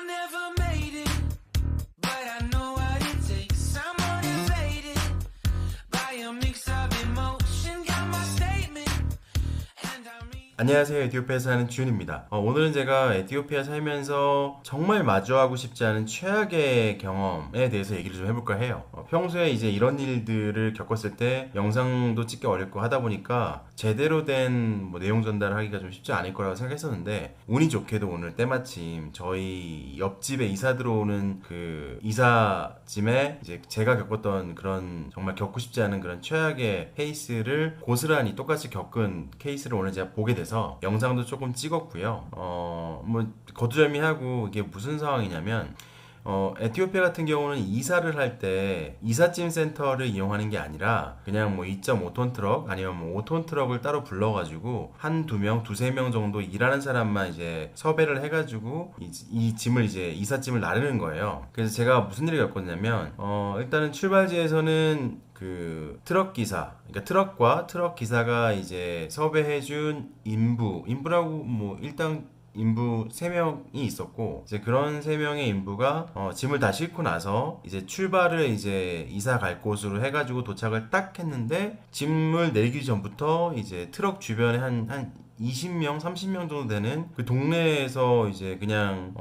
I never made it, but I know what it takes. I'm motivated by a mix of emotion. Got my statement, and I mean. 안녕하세요. 에티오피아에 사는 지훈입니다. 오늘은 제가 에티오피아 살면서 정말 마주하고 싶지 않은 최악의 경험에 대해서 얘기를 좀 해볼까 해요. 평소에 이제 이런 일들을 겪었을 때 영상도 찍기 어렵고 하다 보니까 제대로 된 내용 전달하기가 좀 쉽지 않을 거라고 생각했었는데, 운이 좋게도 오늘 때마침 저희 옆집에 이사 들어오는 그 이사짐에 이제 제가 겪었던 그런 정말 겪고 싶지 않은 그런 최악의 케이스를 고스란히 똑같이 겪은 케이스를 오늘 제가 보게 돼서 영상도 조금 찍었고요. 거두절미하고 이게 무슨 상황이냐면, 에티오피아 같은 경우는 이사를 할 때 이삿짐 센터를 이용하는 게 아니라 그냥 2.5톤 트럭 아니면 5톤 트럭을 따로 불러가지고 한두 명, 두세 명 정도 일하는 사람만 이제 섭외를 해가지고 이 짐을 이제 이삿짐을 나르는 거예요. 그래서 제가 무슨 일을 겪었냐면, 일단은 출발지에서는 그 트럭 기사, 그러니까 트럭과 트럭 기사가 이제 섭외해준 인부라고 일단 인부 3명이 있었고, 이제 그런 3명의 인부가 짐을 다 싣고 나서 이제 출발을 이제 이사 갈 곳으로 해가지고 도착을 딱 했는데, 짐을 내리기 전부터 이제 트럭 주변에 한 20명, 30명 정도 되는 그 동네에서 이제 그냥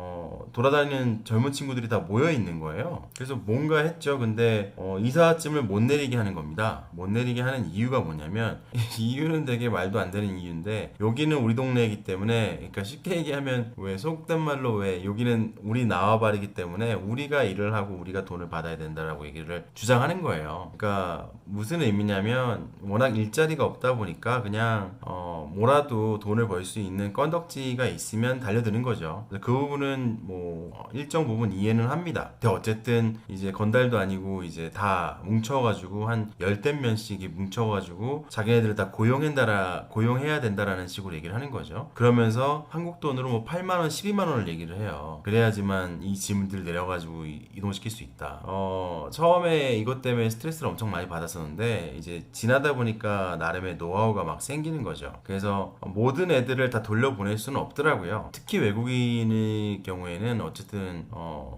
돌아다니는 젊은 친구들이 다 모여 있는 거예요. 그래서 뭔가 했죠. 근데 이삿짐을 못 내리게 하는 겁니다. 못 내리게 하는 이유가 뭐냐면 이유는 되게 말도 안 되는 이유인데, 여기는 우리 동네이기 때문에, 그러니까 쉽게 얘기하면 왜 속된 말로 왜 여기는 우리 나와바리기 때문에 우리가 일을 하고 우리가 돈을 받아야 된다라고 얘기를 주장하는 거예요. 그러니까 무슨 의미냐면, 워낙 일자리가 없다 보니까 그냥 뭐라도 돈을 벌 수 있는 건덕지가 있으면 달려드는 거죠. 그 부분은 일정 부분 이해는 합니다. 근데 어쨌든 이제 건달도 아니고 이제 다 뭉쳐가지고 한 열댓 명씩이 뭉쳐가지고 자기네들을 다 고용해야 된다라는 식으로 얘기를 하는 거죠. 그러면서 한국 돈으로 8만원, 12만원을 얘기를 해요. 그래야지만 이 짐들 내려가지고 이동시킬 수 있다. 처음에 이것 때문에 스트레스를 엄청 많이 받았었는데, 이제 지나다 보니까 나름의 노하우가 막 생기는 거죠. 그래서 모든 애들을 다 돌려보낼 수는 없더라고요. 특히 외국인의 경우에는 어쨌든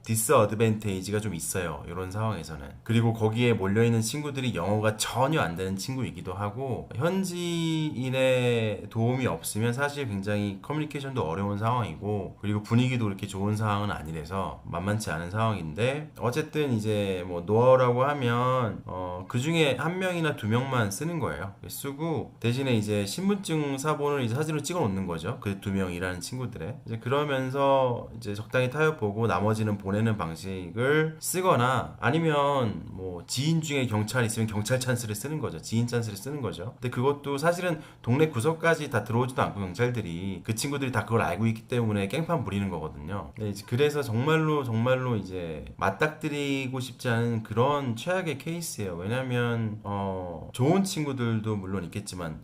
디스어드밴테이지가 좀 있어요, 이런 상황에서는. 그리고 거기에 몰려있는 친구들이 영어가 전혀 안 되는 친구이기도 하고, 현지인의 도움이 없으면 사실 굉장히 커뮤니케이션도 어려운 상황이고, 그리고 분위기도 그렇게 좋은 상황은 아니라서 만만치 않은 상황인데, 어쨌든 이제 노하우라고 하면 그 중에 한 명이나 두 명만 쓰는 거예요. 쓰고 대신에 이제 신분증 사본을 이제 사진으로 찍어 놓는 거죠. 그 두 명 일하는 친구들의. 이제 그러면서 이제 적당히 타협 보고 나머지는 보내는 방식을 쓰거나, 아니면 지인 중에 경찰 있으면 경찰 찬스를 쓰는 거죠. 지인 찬스를 쓰는 거죠. 근데 그것도 사실은 동네 구석까지 다 들어오지도 않고, 경찰들이 그 친구들이 다 그걸 알고 있기 때문에 깽판 부리는 거거든요. 이제 그래서 정말로 이제 맞닥뜨리고 싶지 않은 그런 최악의 케이스예요. 왜냐면 좋은 친구들도 물론 있겠지만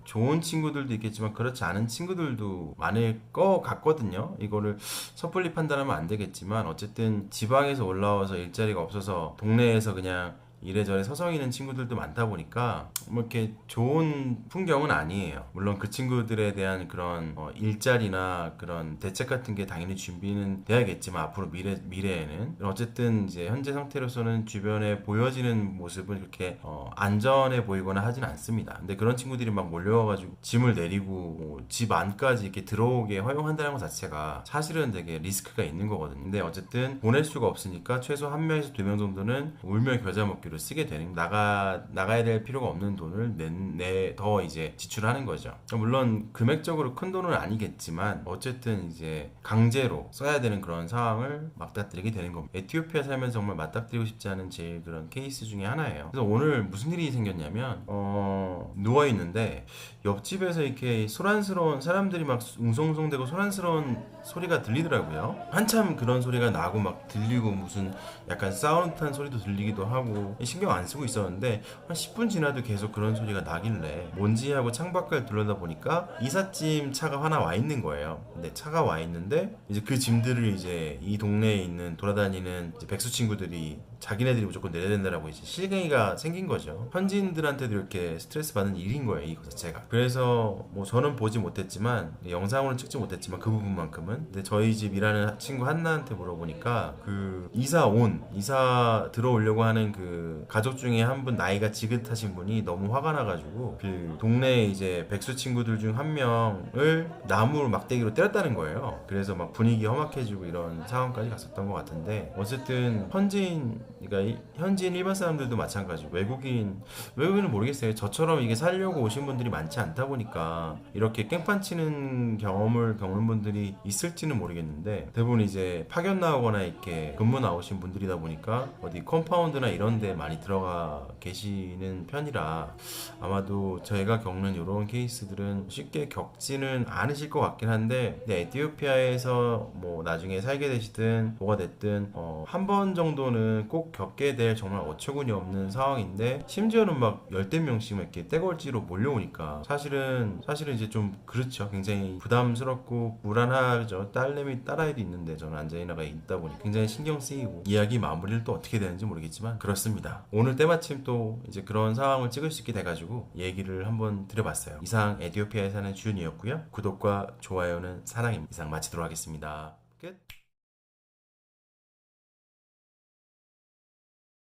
그렇지 않은 친구들도 많을 것 같거든요. 이거를 섣불리 판단하면 안 되겠지만, 어쨌든 지방에서 올라와서 일자리가 없어서 동네에서 그냥 이래저래 서성이는 친구들도 많다 보니까 이렇게 좋은 풍경은 아니에요. 물론 그 친구들에 대한 그런 일자리나 그런 대책 같은 게 당연히 준비는 돼야겠지만, 앞으로 미래에는 어쨌든 이제 현재 상태로서는 주변에 보여지는 모습은 그렇게 안전해 보이거나 하진 않습니다. 근데 그런 친구들이 막 몰려와가지고 짐을 내리고 집 안까지 이렇게 들어오게 허용한다는 것 자체가 사실은 되게 리스크가 있는 거거든요. 근데 어쨌든 보낼 수가 없으니까 최소 한 명에서 두 명 정도는 울며 겨자 먹기 를 쓰게 되는, 나가야 될 필요가 없는 돈을 더 이제 지출하는 거죠. 물론 금액적으로 큰 돈은 아니겠지만 어쨌든 이제 강제로 써야 되는 그런 상황을 맞닥뜨리게 되는 겁니다. 에티오피아 살면서 정말 맞닥뜨리고 싶지 않은 제일 그런 케이스 중에 하나예요. 그래서 오늘 무슨 일이 생겼냐면, 누워 있는데 옆집에서 이렇게 소란스러운, 사람들이 막 웅성웅성대고 소란스러운 소리가 들리더라고요. 한참 그런 소리가 나고 막 들리고, 무슨 약간 싸우는 듯한 소리도 들리기도 하고, 신경 안 쓰고 있었는데 한 10분 지나도 계속 그런 소리가 나길래 뭔지 하고 창밖을 둘러다보니까 이삿짐 차가 하나 와 있는 거예요. 근데 차가 와 있는데 이제 그 짐들을 이제 이 동네에 있는 돌아다니는 이제 백수 친구들이 자기네들이 무조건 내려야 된다라고 이제 실갱이가 생긴 거죠. 현지인들한테도 이렇게 스트레스 받는 일인 거예요, 이거 자체가. 그래서 뭐 저는 보지 못했지만 영상으로는 찍지 못했지만 그 부분만큼은. 근데 저희 집 일하는 친구 한나한테 물어보니까 그 이사 들어오려고 하는 그 가족 중에 한 분 나이가 지긋하신 분이 너무 화가 나가지고 그 동네 이제 백수 친구들 중 한 명을 나무 막대기로 때렸다는 거예요. 그래서 막 분위기 험악해지고 이런 상황까지 갔었던 것 같은데 어쨌든 그러니까 현지인 일반 사람들도 마찬가지고 외국인은 모르겠어요. 저처럼 이게 살려고 오신 분들이 많지 않다 보니까 이렇게 깽판 치는 경험을 겪는 분들이 있을지는 모르겠는데 대부분 이제 파견 나오거나 이렇게 근무 나오신 분들이다 보니까 어디 컴파운드나 이런 데 많이 들어가 계시는 편이라 아마도 저희가 겪는 이런 케이스들은 쉽게 겪지는 않으실 것 같긴 한데 에티오피아에서 뭐 나중에 살게 되시든 뭐가 됐든 한 번 정도는 꼭 겪게 될 정말 어처구니 없는 상황인데 심지어는 막 열댓 명씩 이렇게 떼걸지로 몰려오니까 사실은 이제 좀 그렇죠. 굉장히 부담스럽고 불안하죠. 딸아이도 있는데 저는 안젤리나가 있다 보니 굉장히 신경 쓰이고 이야기 마무리를 또 어떻게 되는지 모르겠지만 그렇습니다. 오늘 때마침 또 이제 그런 상황을 찍을 수 있게 돼가지고 얘기를 한번 드려봤어요. 이상 에티오피아에 사는 준이었고요. 구독과 좋아요는 사랑입니다. 이상 마치도록 하겠습니다. 끝.